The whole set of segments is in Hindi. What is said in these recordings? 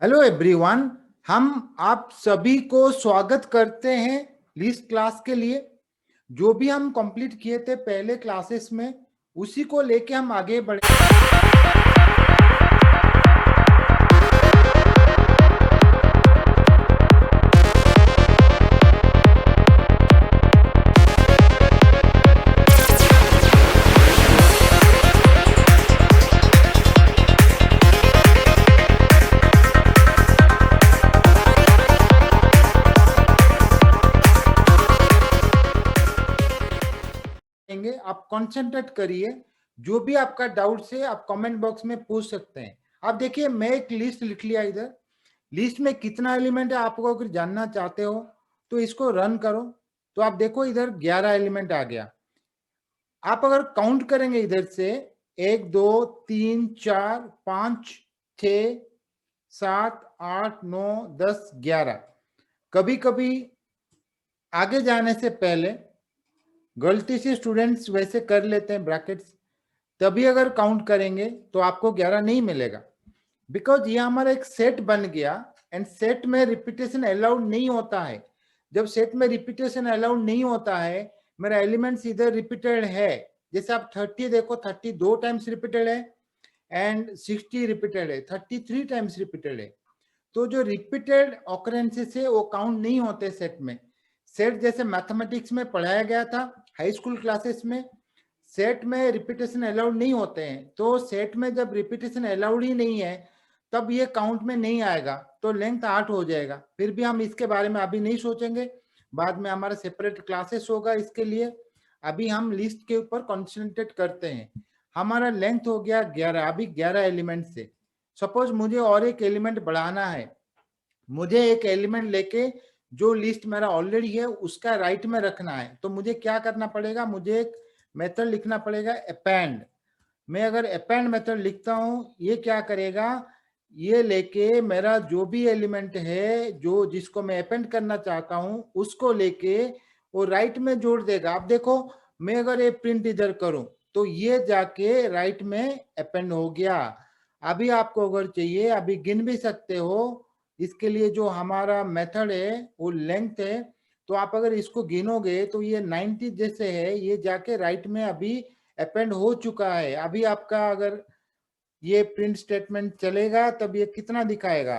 हेलो एवरीवन, हम आप सभी को स्वागत करते हैं लिस्ट क्लास के लिए। जो भी हम कंप्लीट किए थे पहले क्लासेस में, उसी को लेके हम आगे बढ़े। आप कंसंट्रेट करिए। जो भी आपका डाउट है आप कमेंट बॉक्स में पूछ सकते हैं। आप देखिए, मैं एक लिस्ट लिख लिया इधर। लिस्ट में कितना एलिमेंट है आपको अगर जानना चाहते हो तो इसको रन करो। तो आप देखो इधर 11 एलिमेंट आ गया। आप अगर काउंट करेंगे इधर से 1 2 3 4 5 6 7 8 9 10 11। कभी कभी आगे जाने से पहले गलती से स्टूडेंट्स वैसे कर लेते हैं ब्रैकेट्स, तभी अगर काउंट करेंगे तो आपको 11 नहीं मिलेगा, बिकॉज ये हमारा एक सेट बन गया। एंड सेट में रिपीटेशन अलाउड नहीं होता है। जब सेट में रिपीटेशन अलाउड नहीं होता है, मेरा एलिमेंट्स इधर रिपीटेड है। जैसे आप 30 देखो, 30 2 टाइम्स रिपीटेड है एंड 60 रिपीटेड है, 33 टाइम्स रिपीटेड है। तो जो रिपीटेड ऑकरेंसेस है वो काउंट नहीं होते सेट में। सेट जैसे मैथमेटिक्स में पढ़ाया गया था हाई स्कूल क्लासेस में, सेट में रिपीटेशन अलाउड नहीं होते हैं। तो सेट में जब रिपीटेशन अलाउड ही नहीं है तब ये काउंट में नहीं आएगा, तो लेंथ 8 हो जाएगा। फिर भी हम इसके बारे में अभी नहीं सोचेंगे, बाद में हमारा सेपरेट क्लासेस होगा इसके लिए। अभी हम लिस्ट के ऊपर कॉन्सेंट्रेट करते हैं। हमारा लेंथ हो गया 11। अभी 11 एलिमेंट से सपोज मुझे और एक एलिमेंट बढ़ाना है। मुझे एक एलिमेंट लेके जो लिस्ट मेरा ऑलरेडी है उसका राइट में रखना है, तो मुझे क्या करना पड़ेगा, मुझे एक मेथड लिखना पड़ेगा अपेंड। मैं अगर अपेंड मेथड लिखता हूं, ये क्या करेगा, ये लेके मेरा जो भी एलिमेंट है जो जिसको मैं अपेंड करना चाहता हूं उसको लेके वो राइट में जोड़ देगा। आप देखो, मैं अगर ये प्रिंट इधर करूं तो ये जाके राइट में अपेंड हो गया। अभी आपको अगर चाहिए अभी गिन भी सकते हो। इसके लिए जो हमारा मेथड है वो लेंथ है, तो आप अगर इसको गिनोगे तो ये 90 जैसे है, ये जाके राइट में अभी अपेंड हो चुका है। अभी आपका अगर ये प्रिंट स्टेटमेंट चलेगा तब ये कितना दिखाएगा,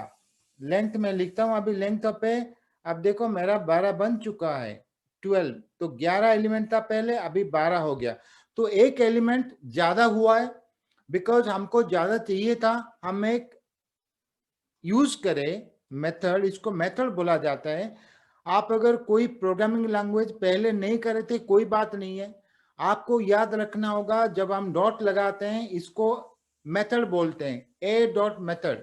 लेंथ में लिखता हूं अभी लेंथ पे। अब देखो मेरा 12 बन चुका है, 12। तो 11 एलिमेंट था पहले, अभी 12 हो गया। तो एक एलिमेंट ज्यादा हुआ है, बिकॉज हमको ज्यादा चाहिए था। हम एक यूज करें मेथड, इसको मेथड बोला जाता है। आप अगर कोई प्रोग्रामिंग लैंग्वेज पहले नहीं करे थे कोई बात नहीं है, आपको याद रखना होगा जब हम डॉट लगाते हैं इसको मेथड बोलते हैं, ए डॉट मेथड।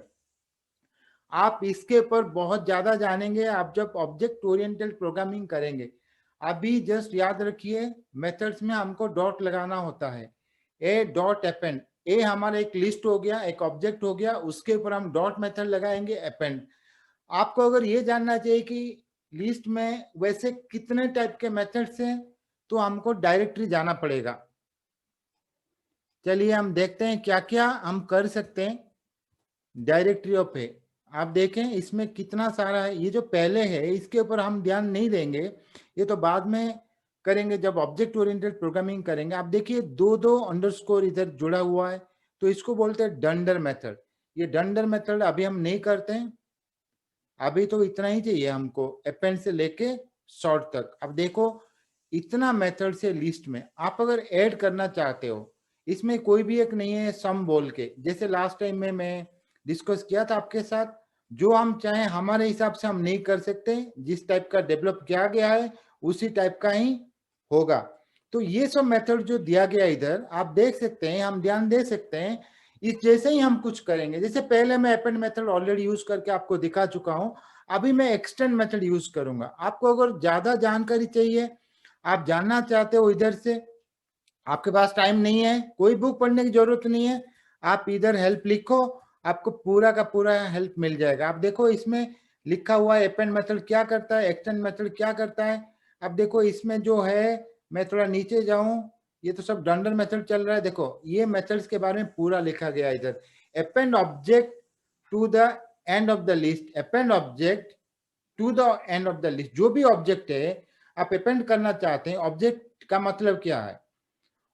आप इसके ऊपर बहुत ज्यादा जानेंगे आप जब ऑब्जेक्ट ओरिएंटेड प्रोग्रामिंग करेंगे। अभी जस्ट याद रखिए मेथड्स में हमको डॉट लगाना होता है। ए डॉट अपेंड, ए हमारा एक लिस्ट हो गया, एक ऑब्जेक्ट हो गया, उसके ऊपर हम डॉट मेथड लगाएंगे अपेंड। आपको अगर ये जानना चाहिए कि लिस्ट में वैसे कितने टाइप के मेथड्स हैं तो हमको डायरेक्टरी जाना पड़ेगा। चलिए हम देखते हैं क्या क्या हम कर सकते हैं डायरेक्टरी ऑफ ए। आप देखें इसमें कितना सारा है। ये जो पहले है इसके ऊपर हम ध्यान नहीं देंगे, ये तो बाद में करेंगे जब ऑब्जेक्ट ओरिएंटेड प्रोग्रामिंग करेंगे। आप देखिए दो दो अंडरस्कोर इधर जुड़ा हुआ है, तो इसको बोलते हैं डंडर मेथड। ये डंडर मेथड अभी हम नहीं करते हैं, अभी तो इतना ही चाहिए हमको अपेंड से लेके सॉर्ट तक। अब देखो इतना मेथड से लिस्ट में आप अगर ऐड करना चाहते हो, इसमें कोई भी एक नहीं है सम बोल के, जैसे लास्ट टाइम में मैं डिस्कस किया था आपके साथ। जो हम चाहें हमारे हिसाब से हम नहीं कर सकते, जिस टाइप का डेवलप किया गया है उसी टाइप का ही होगा। तो ये सब मेथड जो दिया गया इधर आप देख सकते हैं, हम ध्यान दे सकते हैं। इस जैसे ही हम कुछ करेंगे, जैसे पहले मैं अपेंड मेथड ऑलरेडी यूज करके आपको दिखा चुका हूं, अभी मैं एक्सटेंड मेथड यूज करूंगा। आपको अगर ज्यादा जानकारी चाहिए, आप जानना चाहते हो इधर से, आपके पास टाइम नहीं है, कोई बुक पढ़ने की जरूरत नहीं है, आप इधर हेल्प लिखो, आपको पूरा का पूरा हेल्प मिल जाएगा। आप देखो इसमें लिखा हुआ है अपेंड मेथड क्या करता है, एक्सटेंड मेथड क्या करता है। अब देखो इसमें जो है, मैं थोड़ा नीचे जाऊं, ये तो सब डंडर मेथड चल रहा है। देखो ये मेथड्स के बारे में पूरा लिखा गया है इधर। Append object to the end of the list append object to the end of the list. जो भी ऑब्जेक्ट है आप अपेंड करना चाहते हैं, ऑब्जेक्ट का मतलब क्या है?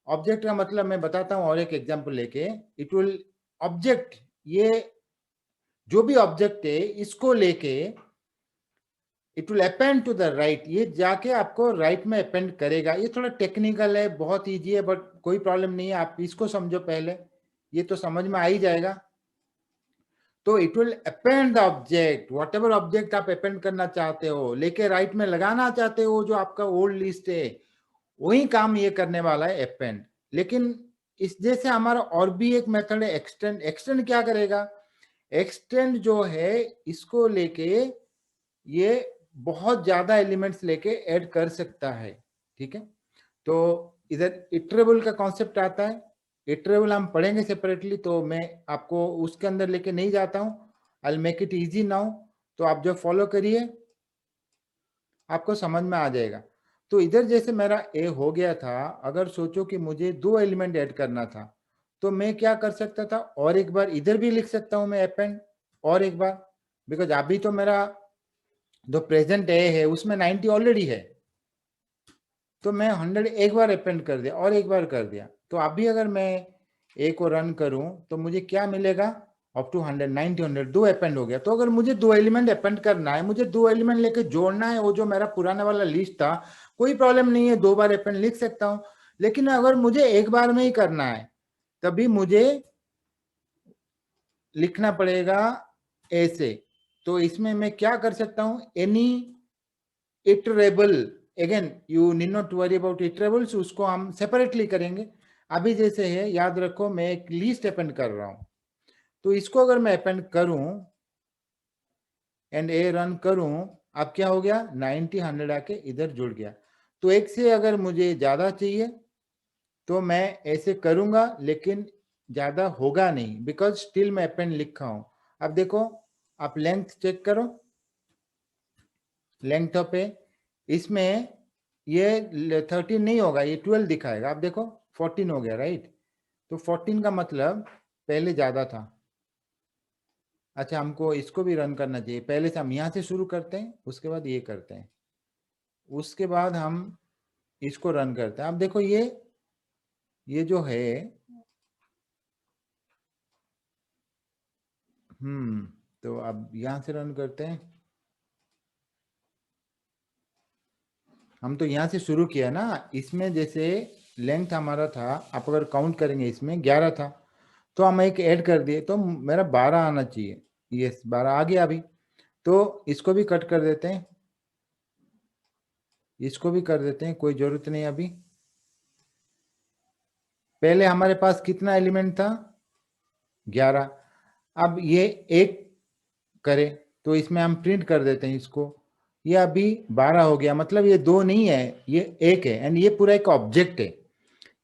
ऑब्जेक्ट का मतलब मैं बताता हूं और एक एग्जांपल लेके। इट विल ऑब्जेक्ट, ये जो भी ऑब्जेक्ट है इसको लेके it will append to the right, ये जाके आपको राइट में अपेंड करेगा। ये थोड़ा टेक्निकल है, बहुत इजी है, बट कोई प्रॉब्लम नहीं है, आप इसको समझो पहले, ये तो समझ में आ ही जाएगा। तो it will append the object, what ever object आप अपेंड करना चाहते हो, लेके राइट में लगाना चाहते हो, जो आपका ओल्ड लिस्ट है, वही काम ये करने वाला है अपेंड। लेकिन इस जैसे हमारा और भी एक मेथड है एक्सटेंड। एक्सटेंड क्या करेगा? एक्सटेंड जो है इसको लेके ये बहुत ज्यादा एलिमेंट्स लेके ऐड कर सकता है, ठीक है। तो इधर इटरेबल का कॉन्सेप्ट आता है, इटरेबल हम पढ़ेंगे सेपरेटली, तो मैं आपको उसके अंदर लेके नहीं जाता हूं। I will make it easy now, तो आप जो फॉलो करिए आपको समझ में आ जाएगा। तो इधर जैसे मेरा ए हो गया था, अगर सोचो कि मुझे 2 एलिमेंट ऐड करना था, तो मैं क्या कर सकता था, और एक बार इधर भी लिख सकता हूं मैं अपेंड, और एक बार, बिकॉज अभी तो मेरा जो प्रेजेंट ए है उसमें 90 ऑलरेडी है, तो मैं 100 एक बार अपेंड कर दिया और एक बार कर दिया। तो अभी अगर मैं ए को रन करूं तो मुझे क्या मिलेगा? अप टू 100, 90, 100, 2 अपेंड हो गया। तो अगर मुझे 2 एलिमेंट अपेंड करना है, मुझे 2 एलिमेंट लेके जोड़ना है, वो जो मेरा पुराना वाला लिस्ट था, कोई प्रॉब्लम नहीं है, 2 बार अपेंड लिख सकता हूं। लेकिन अगर मुझे एक बार में ही करना है, तभी मुझे लिखना पड़ेगा ऐसे। तो इसमें मैं क्या कर सकता हूं? Any iterable, again you need not worry about iterables, उसको हम सेपरेटली करेंगे। अभी जैसे है, याद रखो मैं एक लिस्ट अपेंड कर रहा हूं, तो इसको अगर मैं अपेंड करूं एंड ए रन करूं, अब क्या हो गया? 90, 100 आके इधर जुड़ गया। तो एक से अगर मुझे ज्यादा चाहिए तो मैं ऐसे करूंगा, लेकिन ज्यादा होगा नहीं, बिकॉज स्टिल मैं अपेंड लिखा हूं। अब देखो, आप लेंथ चेक करो, लेंथ पे इसमें ये 13 नहीं होगा, ये 12 दिखाएगा। आप देखो 14 हो गया, राइट? तो 14 का मतलब पहले ज्यादा था। अच्छा, हमको इसको भी रन करना चाहिए। पहले से हम यहाँ से शुरू करते हैं, उसके बाद ये करते हैं, उसके बाद हम इसको रन करते हैं। अब देखो ये जो है, तो अब यहाँ से रन करते हैं। हम तो यहाँ से शुरू किया ना, इसमें जैसे लेंथ हमारा था, आप अगर काउंट करेंगे इसमें 11 था, तो हम एक ऐड कर दिए, तो मेरा 12 आना चाहिए। यस, 12 आ गया अभी। तो इसको भी कट कर देते हैं, इसको भी कर देते हैं, कोई जरूरत नहीं अभी। पहले हमारे पास कितना एलिमेंट था? 11। अब ये एक करे, तो इसमें हम प्रिंट कर देते हैं इसको। ये अभी 12 हो गया, मतलब ये 2 नहीं है, ये 1 है, एंड ये पूरा एक ऑब्जेक्ट है।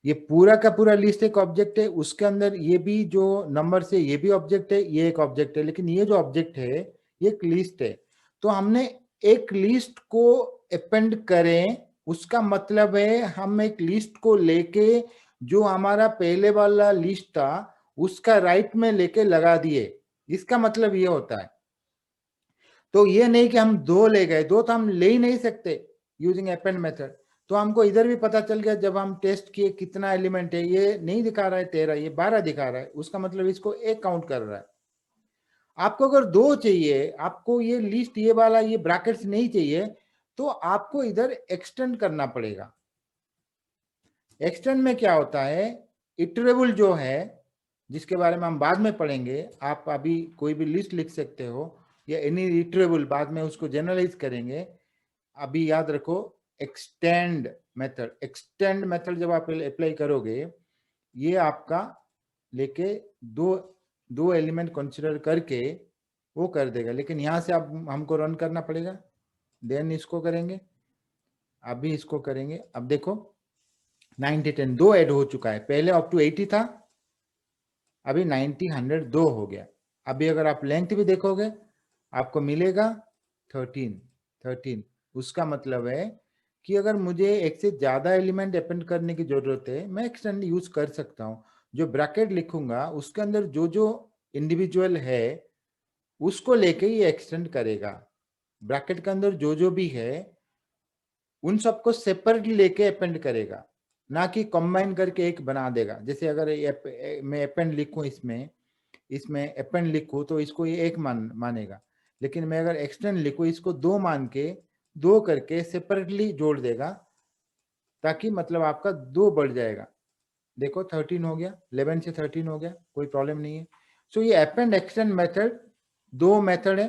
ये पूरा का पूरा लिस्ट एक ऑब्जेक्ट है, उसके अंदर ये भी जो नंबर से ये भी ऑब्जेक्ट है, ये एक ऑब्जेक्ट है, लेकिन ये जो ऑब्जेक्ट है ये एक लिस्ट है। तो हमने एक लिस्ट को अपेंड करें, उसका मतलब है हम एक लिस्ट को लेके जो हमारा पहले वाला लिस्ट था उसका राइट में लेके लगा दिए, इसका मतलब ये होता है। तो ये नहीं कि हम 2 ले गए, 2 तो हम ले ही नहीं सकते यूजिंग अपेंड मेथड। तो हमको इधर भी पता चल गया, जब हम टेस्ट किए कितना एलिमेंट है, ये नहीं दिखा रहा है 13, ये 12 दिखा रहा है, उसका मतलब इसको एक काउंट कर रहा है। आपको अगर 2 चाहिए, आपको ये लिस्ट ये वाला ये ब्रैकेट्स नहीं चाहिए, तो आपको इधर एक्सटेंड करना पड़ेगा। एक्सटेंड में क्या होता है, इटरेबल जो है, जिसके बारे में हम बाद में पढ़ेंगे, आप अभी कोई भी लिस्ट लिख सकते हो, या एनी इटरेबल बाद में उसको जनरलाइज करेंगे। अभी याद रखो एक्सटेंड मेथड, एक्सटेंड मेथड जब आप अप्लाई करोगे, ये आपका लेके दो एलिमेंट कंसीडर करके वो कर देगा। लेकिन यहाँ से अब हमको रन करना पड़ेगा, देन इसको करेंगे, अभी इसको करेंगे। अब देखो 90, 10 2 ऐड हो चुका है, पहले अप टू 80 था, अभी 90, 100 2 हो गया। अभी अगर आप लेंथ भी देखोगे आपको मिलेगा 13, 13। उसका मतलब है कि अगर मुझे एक से ज्यादा एलिमेंट अपेंड करने की जरूरत है, मैं एक्सटेंड यूज कर सकता हूँ। जो ब्रैकेट लिखूंगा उसके अंदर जो जो इंडिविजुअल है उसको लेके ये एक्सटेंड करेगा। ब्रैकेट के अंदर जो भी है उन सबको सेपरेटली लेके अपेंड करेगा, ना कि कंबाइन करके एक बना देगा। जैसे अगर मैं अपेंड लिखूं इसमें अपेंड लिखूं तो इसको ये एक मानेगा, लेकिन मैं अगर एक्सटेंड लिखूं इसको दो मान के दो करके सेपरेटली जोड़ देगा, ताकि मतलब आपका दो बढ़ जाएगा। देखो 13 हो गया, 11 से 13 हो गया, कोई प्रॉब्लम नहीं है। सो ये अपेंड एक्सटेंड मेथड दो मेथड है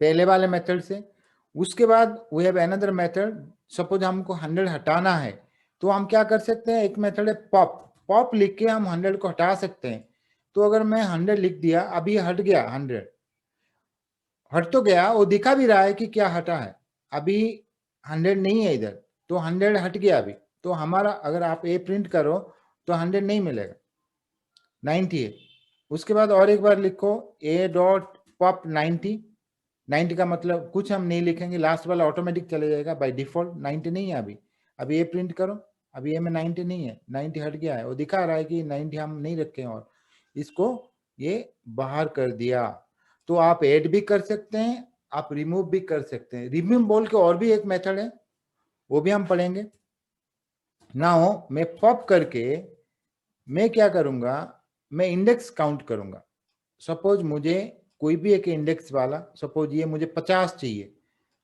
पहले वाले मेथड से। उसके बाद we have another method, suppose हमको 100 हटाना है तो हम क्या कर सकते हैं, एक मेथड है पॉप। पॉप लिख के हम 100 को हटा सकते हैं। तो अगर मैं 100 लिख दिया, अभी हट गया, 100 हट तो गया, वो दिखा भी रहा है कि क्या हटा है, अभी 100 नहीं है इधर, तो 100 हट गया अभी। तो हमारा अगर आप ए प्रिंट करो तो 100 नहीं मिलेगा, 90 है। उसके बाद और एक बार लिखो ए डॉट पॉप 90 का मतलब कुछ हम नहीं लिखेंगे, लास्ट वाला ऑटोमेटिक चले जाएगा बाय डिफॉल्ट। 90 नहीं है अभी ये प्रिंट करो, अभी ये में 90 नहीं है, 90 हट गया है, वो दिखा रहा है कि 90 हम नहीं रखे, और इसको ये बाहर कर दिया। तो आप ऐड भी कर सकते हैं, आप रिमूव भी कर सकते हैं। रिमूव बोल के और भी एक मेथड है, वो भी हम पढ़ेंगे। नाउ मैं पॉप करके मैं क्या करूंगा, मैं इंडेक्स काउंट करूंगा। सपोज मुझे कोई भी एक इंडेक्स वाला, सपोज ये मुझे 50 चाहिए।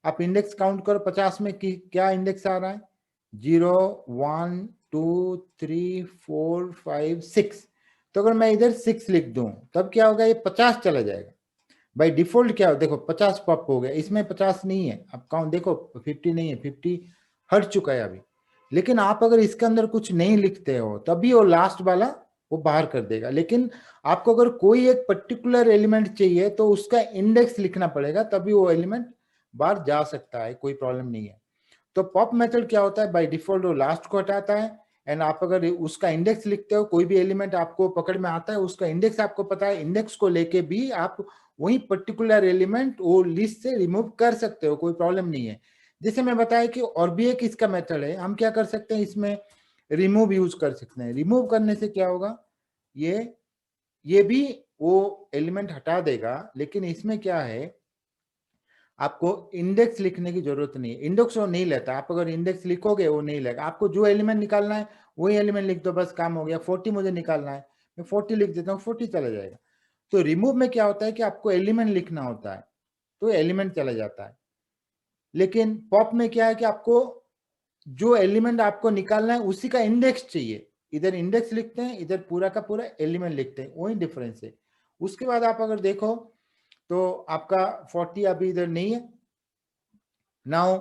आप इंडेक्स काउंट करो 50 में कि क्या इंडेक्स आ रहा है, 0 1 2 3 4 5 6। तो अगर मैं इधर 6 लिख दूं तब क्या होगा, ये 50 चला जाएगा। बाय डिफॉल्ट क्या हो, देखो 50 पॉप हो गया, इसमें 50 नहीं है। अब काउंट देखो 50 नहीं है, 50 हट चुका है अभी। लेकिन आप अगर इसके अंदर कुछ नहीं लिखते हो तभी वो लास्ट वाला वो बाहर कर देगा। लेकिन आपको अगर कोई एक पर्टिकुलर एलिमेंट चाहिए तो उसका इंडेक्स लिखना पड़ेगा, तभी वो एलिमेंट बाहर जा सकता है, कोई प्रॉब्लम नहीं है। तो पॉप मेथड क्या होता है, बाय डिफॉल्ट वो लास्ट को हटाता है। एंड आप अगर उसका इंडेक्स लिखते हो, कोई भी एलिमेंट आपको पकड़ में आता है, उसका इंडेक्स आपको पता है, इंडेक्स को लेके भी आप वही पर्टिकुलर एलिमेंट वो लिस्ट से रिमूव कर सकते हो, कोई प्रॉब्लम नहीं है। जैसे मैं बताया कि और भी एक इसका मेथड है, हम क्या कर सकते हैं, इसमें रिमूव यूज कर सकते हैं। रिमूव करने से क्या होगा, ये भी वो एलिमेंट हटा देगा, लेकिन इसमें क्या है, आपको इंडेक्स लिखने की जरूरत नहीं है। इंडेक्स वो नहीं लेता, आप अगर इंडेक्स लिखोगे वो नहीं लेगा। आपको जो एलिमेंट निकालना है वही एलिमेंट लिख दो, बस काम हो गया। 40 मुझे निकालना है, मैं 40 लिख देता हूँ, 40 चला जाएगा। तो रिमूव में क्या होता है कि आपको एलिमेंट लिखना होता है, तो एलिमेंट चला जाता है। लेकिन पॉप में क्या है कि आपको जो एलिमेंट आपको निकालना है उसी का इंडेक्स चाहिए। इधर इंडेक्स लिखते हैं, इधर पूरा का पूरा एलिमेंट लिखते हैं, वही डिफरेंस है। उसके बाद आप अगर देखो तो आपका 40 अभी इधर नहीं है। नाउ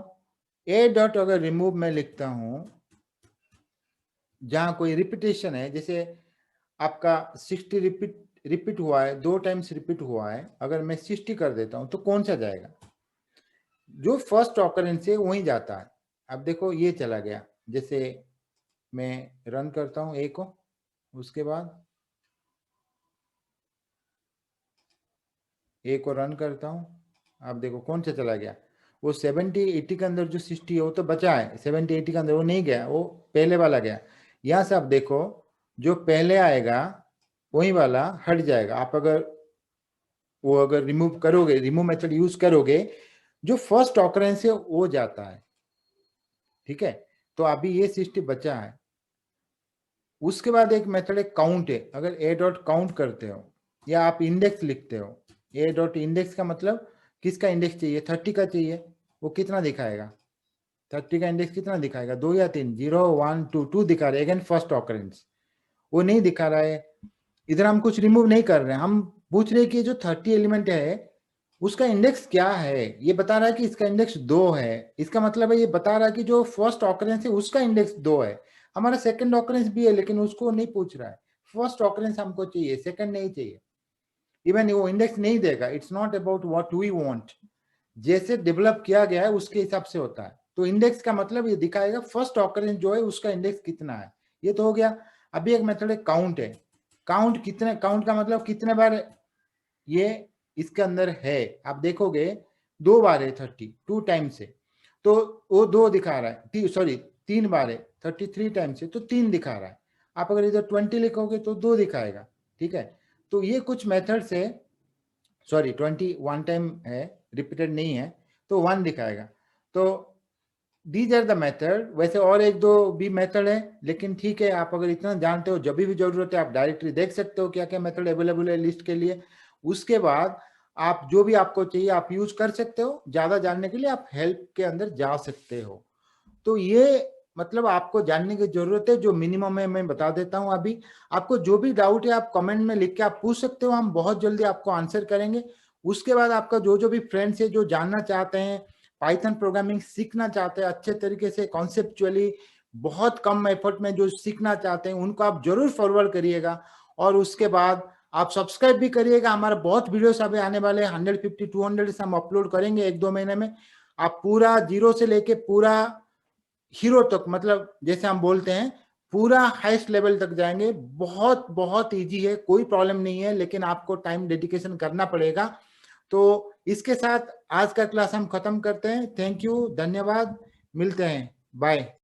ए डॉट अगर रिमूव में लिखता हूं, जहां कोई रिपीटेशन है, जैसे आपका 60 रिपीट हुआ है, 2 टाइम्स रिपीट हुआ है, अगर मैं 60 कर देता हूं तो कौन सा जाएगा, जो फर्स्ट ऑकरेंस है वही जाता है। अब देखो ये चला गया। जैसे मैं रन करता हूं ए को, उसके बाद ए को रन करता हूं, अब देखो कौन सा चला गया, वो 70-80 के अंदर जो 60 है वो तो बचा है, 70-80 के अंदर वो नहीं गया, वो पहले वाला गया। यहां से आप देखो जो पहले आएगा वही वाला हट जाएगा। आप अगर वो अगर रिमूव करोगे, रिमूव मेथड यूज करोगे, जो फर्स्ट ऑकरेंस है वो जाता है। ठीक है, तो अभी ये 60 बचा है। उसके बाद एक मेथड है काउंट है। अगर ए डॉट काउंट करते हो या आप इंडेक्स लिखते हो, ए डॉट इंडेक्स का मतलब किसका इंडेक्स चाहिए, 30 का चाहिए, वो कितना दिखाएगा, 30 का इंडेक्स कितना दिखाएगा, 2 या 3, 0 1 2 2 दिखा रहा है। अगेन फर्स्ट ऑकरेंस वो नहीं दिखा रहा है। इधर हम कुछ रिमूव नहीं कर रहे हैं, हम पूछ रहे हैं कि जो 30 एलिमेंट है उसका इंडेक्स क्या है। ये बता रहा है कि इसका इंडेक्स 2 है, इसका मतलब है ये बता रहा है कि जो फर्स्ट ऑकरेंस है उसका इंडेक्स 2 है। हमारा सेकंड ऑकरेंस भी है लेकिन उसको नहीं पूछ रहा है, फर्स्ट ऑकरेंस हमको चाहिए, सेकंड नहीं चाहिए। इवन वो इंडेक्स नहीं देगा, it's not about what we want, जैसे डेवलप किया गया है उसके हिसाब से होता है। तो इंडेक्स का मतलब ये दिखाएगा फर्स्ट ऑकरेंस जो है उसका इंडेक्स कितना है। ये तो हो गया। अभी एक मेथड है काउंट है। काउंट कितने, काउंट का मतलब कितने बार ये इसके अंदर है। आप देखोगे 2 बार है 30, 2 टाइम्स है तो वो 2 दिखा रहा है, सॉरी 3 बार है, 33 टाइम्स है तो 3 दिखा रहा है। आप अगर इधर 20 लिखोगे तो 2 दिखाएगा। ठीक है, तो ये कुछ मेथड्स है सॉरी 21 टाइम है, रिपीटेड नहीं है, तो 1 दिखाएगा। तो दीज आर द मेथड। वैसे और एक दो भी मेथड है, लेकिन ठीक है, आप अगर इतना जानते हो, जब भी जरूरत है आप डायरेक्टली देख सकते हो क्या क्या मेथड अवेलेबल है लिस्ट के लिए। उसके बाद आप जो भी आपको चाहिए आप यूज कर सकते हो। ज्यादा जानने के लिए आप हेल्प के अंदर जा सकते हो। तो ये मतलब आपको जानने की जरूरत है, जो मिनिमम है मैं बता देता हूं अभी। आपको जो भी डाउट है आप कमेंट में लिख के आप पूछ सकते हो, हम बहुत जल्दी आपको आंसर करेंगे। उसके बाद आपका जो जो भी फ्रेंड्स है जो जानना चाहते हैं, पाइथन प्रोग्रामिंग सीखना चाहते हैं अच्छे तरीके से, कॉन्सेप्चुअली बहुत कम एफर्ट में जो सीखना चाहते हैं, उनको आप जरूर फॉरवर्ड करिएगा। और उसके बाद आप सब्सक्राइब भी करिएगा। हमारा बहुत वीडियोस अभी आने वाले हैं, 150 200 हम अपलोड करेंगे 1-2 महीने में। आप पूरा जीरो से लेके पूरा हीरो तक, मतलब जैसे हम बोलते हैं पूरा हाईएस्ट लेवल तक जाएंगे। बहुत बहुत इजी है, कोई प्रॉब्लम नहीं है, लेकिन आपको टाइम डेडिकेशन करना पड़ेगा। तो इसके साथ आज का क्लास हम खत्म करते हैं। थैंक यू, धन्यवाद, मिलते हैं, बाय।